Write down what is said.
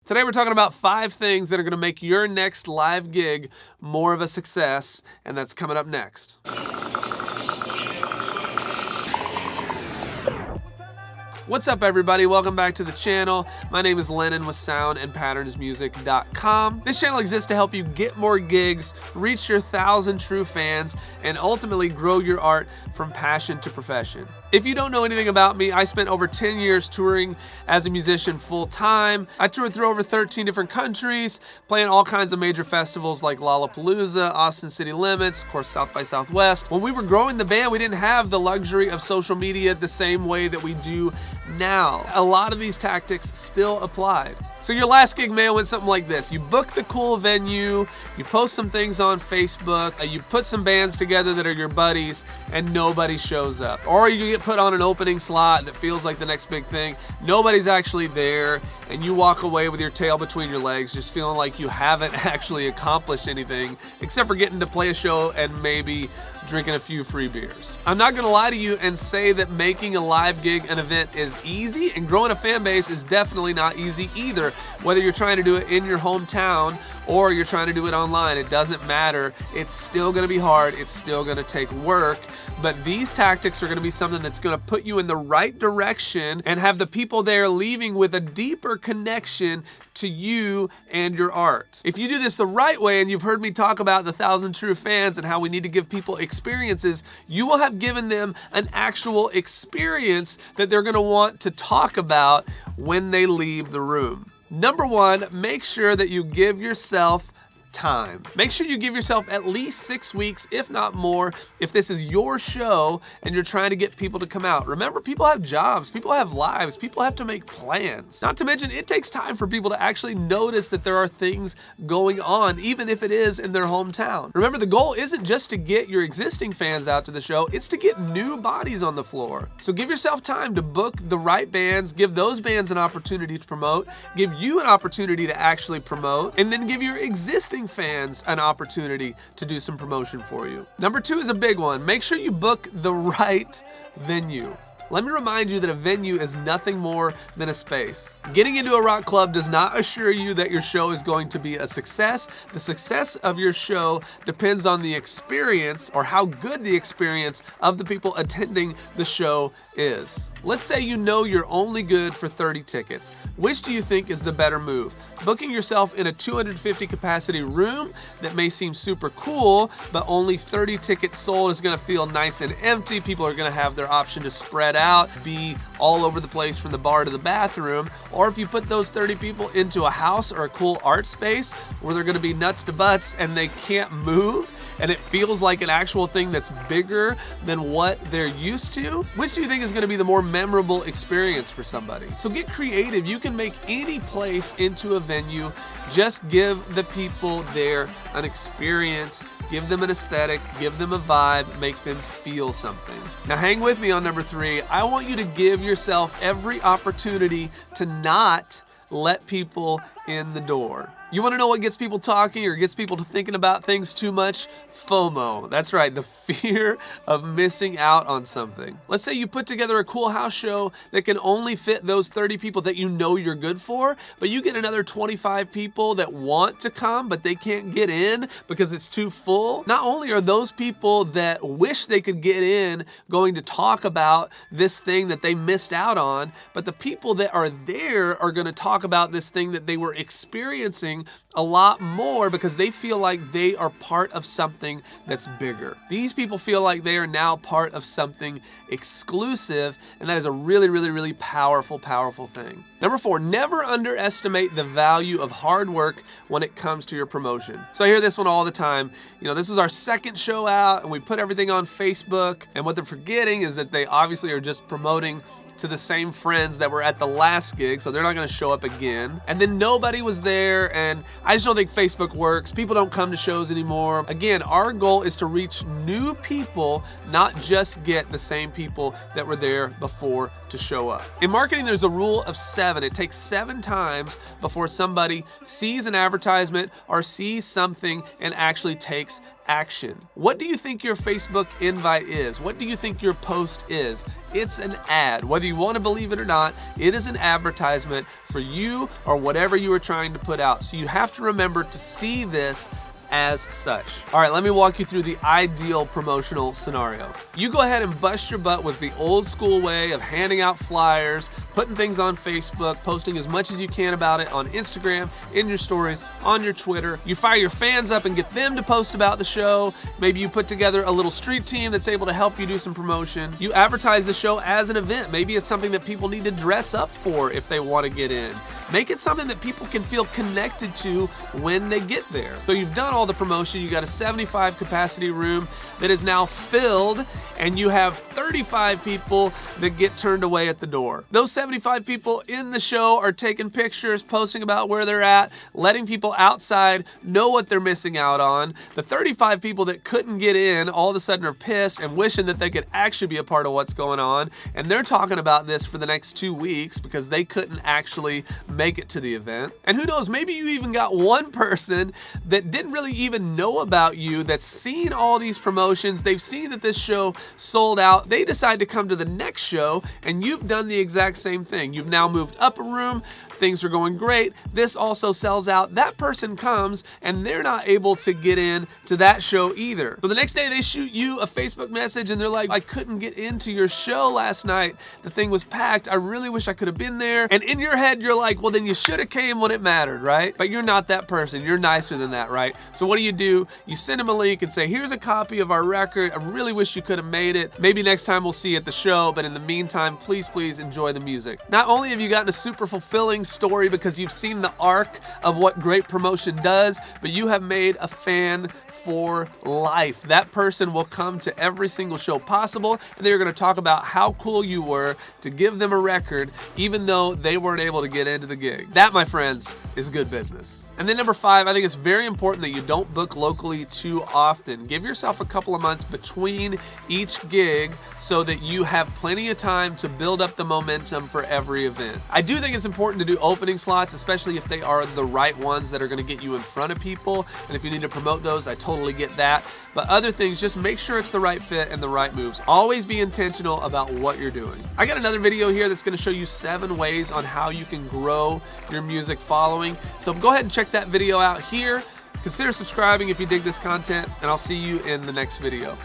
Today we're talking about 5 things that are gonna make your next live gig more of a success, and that's coming up next. What's up, everybody? Welcome back to the channel. My name is Lennon with soundandpatternsmusic.com. This channel exists to help you get more gigs, reach your 1,000 true fans, and ultimately grow your art from passion to profession. If you don't know anything about me, I spent over 10 years touring as a musician full-time. I toured through over 13 different countries, playing all kinds of major festivals like Lollapalooza, Austin City Limits, of course, South by Southwest. When we were growing the band, we didn't have the luxury of social media the same way that we do now. A lot of these tactics still apply. So your last gig may have went something like this. You book the cool venue, you post some things on Facebook, you put some bands together that are your buddies, and nobody shows up. Or you get put on an opening slot that feels like the next big thing, nobody's actually there, and you walk away with your tail between your legs, just feeling like you haven't actually accomplished anything, except for getting to play a show and maybe drinking a few free beers. I'm not gonna lie to you and say that making a live gig an event is easy, and growing a fan base is definitely not easy either. Whether you're trying to do it in your hometown or you're trying to do it online, it doesn't matter. It's still gonna be hard, it's still gonna take work, but these tactics are gonna be something that's gonna put you in the right direction and have the people there leaving with a deeper connection to you and your art. If you do this the right way, and you've heard me talk about the 1,000 true fans and how we need to give people experiences, you will have given them an actual experience that they're gonna want to talk about when they leave the room. Number 1, make sure that you give yourself time. Make sure you give yourself at least 6 weeks, if not more, if this is your show and you're trying to get people to come out. Remember, people have jobs, people have lives, people have to make plans. Not to mention, it takes time for people to actually notice that there are things going on, even if it is in their hometown. Remember, the goal isn't just to get your existing fans out to the show, it's to get new bodies on the floor. So give yourself time to book the right bands, give those bands an opportunity to promote, give you an opportunity to actually promote, and then give your existing fans an opportunity to do some promotion for you. Number 2 is a big one. Make sure you book the right venue. Let me remind you that a venue is nothing more than a space. Getting into a rock club does not assure you that your show is going to be a success. The success of your show depends on the experience, or how good the experience of the people attending the show is. Let's say you know you're only good for 30 tickets. Which do you think is the better move? Booking yourself in a 250 capacity room that may seem super cool, but only 30 tickets sold is gonna feel nice and empty. People are gonna have their option to spread out, be all over the place from the bar to the bathroom. Or if you put those 30 people into a house or a cool art space where they're gonna be nuts to butts and they can't move, and it feels like an actual thing that's bigger than what they're used to, which do you think is gonna be the more memorable experience for somebody? So get creative. You can make any place into a venue. Just give the people there an experience, give them an aesthetic, give them a vibe, make them feel something. Now hang with me on number 3. I want you to give yourself every opportunity to not let people in the door. You wanna know what gets people talking or gets people to thinking about things too much? FOMO. That's right, the fear of missing out on something. Let's say you put together a cool house show that can only fit those 30 people that you know you're good for, but you get another 25 people that want to come, but they can't get in because it's too full. Not only are those people that wish they could get in going to talk about this thing that they missed out on, but the people that are there are gonna talk about this thing that they were experiencing a lot more because they feel like they are part of something that's bigger. These people feel like they are now part of something exclusive, and that is a really, really, really powerful, powerful thing. Number 4, never underestimate the value of hard work when it comes to your promotion. So I hear this one all the time. You know, this is our second show out and we put everything on Facebook, and what they're forgetting is that they obviously are just promoting to the same friends that were at the last gig, so they're not gonna show up again. And then nobody was there, and I just don't think Facebook works. People don't come to shows anymore. Again, our goal is to reach new people, not just get the same people that were there before to show up. In marketing, there's a rule of 7. It takes 7 times before somebody sees an advertisement or sees something and actually takes action. What do you think your Facebook invite is? What do you think your post is? It's an ad. Whether you want to believe it or not, it is an advertisement for you or whatever you are trying to put out. So you have to remember to see this as such. All right, let me walk you through the ideal promotional scenario. You go ahead and bust your butt with the old school way of handing out flyers, putting things on Facebook, posting as much as you can about it on Instagram, in your stories, on your Twitter. You fire your fans up and get them to post about the show. Maybe you put together a little street team that's able to help you do some promotion. You advertise the show as an event. Maybe it's something that people need to dress up for if they want to get in. Make it something that people can feel connected to when they get there. So you've done all the promotion, you got a 75 capacity room that is now filled, and you have 35 people that get turned away at the door. Those 75 people in the show are taking pictures, posting about where they're at, letting people outside know what they're missing out on. The 35 people that couldn't get in all of a sudden are pissed and wishing that they could actually be a part of what's going on, and they're talking about this for the next 2 weeks because they couldn't actually make it to the event. And who knows, maybe you even got one person that didn't really even know about you that's seen all these promotions. They've seen that this show sold out. They decide to come to the next show, and you've done the exact same thing. You've now moved up a room. Things are going great. This also sells out. That person comes, and they're not able to get in to that show either. So the next day they shoot you a Facebook message, and they're like, I couldn't get into your show last night. The thing was packed. I really wish I could have been there. And in your head, you're like, well, then you should have came when it mattered, right? But you're not that person. You're nicer than that, right? So what do? You send them a link and say, here's a copy of our record. I really wish you could have made it. Maybe next time we'll see you at the show, but in the meantime, please enjoy the music. Not only have you gotten a super fulfilling story because you've seen the arc of what great promotion does, but you have made a fan for life. That person will come to every single show possible, and they're going to talk about how cool you were to give them a record even though they weren't able to get into the gig. That, my friends, is good business. And then number 5, I think it's very important that you don't book locally too often. Give yourself a couple of months between each gig so that you have plenty of time to build up the momentum for every event. I do think it's important to do opening slots, especially if they are the right ones that are going to get you in front of people. And if you need to promote those, I totally get that. But other things, just make sure it's the right fit and the right moves. Always be intentional about what you're doing. I got another video here that's going to show you 7 ways on how you can grow your music following. So go ahead and check that video out here. Consider subscribing if you dig this content, and I'll see you in the next video.